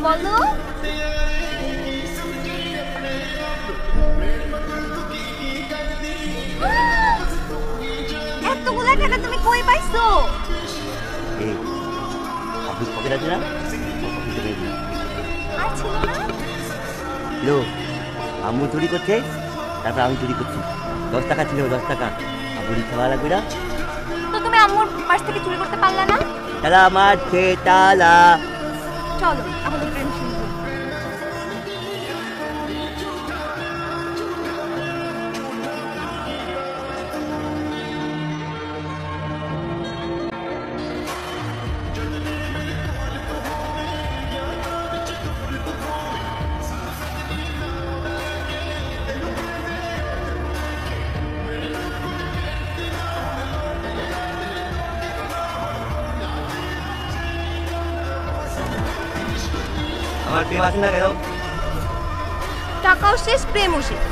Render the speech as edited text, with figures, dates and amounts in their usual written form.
বলো। এতগুলা টাকা তুমি কই পাইছো? এই অফিস পকেট আছে না, অফিসে পেয়ে দিই। আর ছিল না? লো, আম্মু চুরি করছে, তারপর আমি চুরি করছি। 10 টাকা ছিল, 10 টাকা। আম্মুর ইচ্ছা ভালো লাগবে না? তো তুমি আম্মুর পার্স থেকে চুরি করতে পারলা না? তালা মারছে তালা। চলো আমাদের প্রেম শুরু করি। আমার প্রেম আছে না কেন? টাকাও শেষ, প্রেমও শেষ।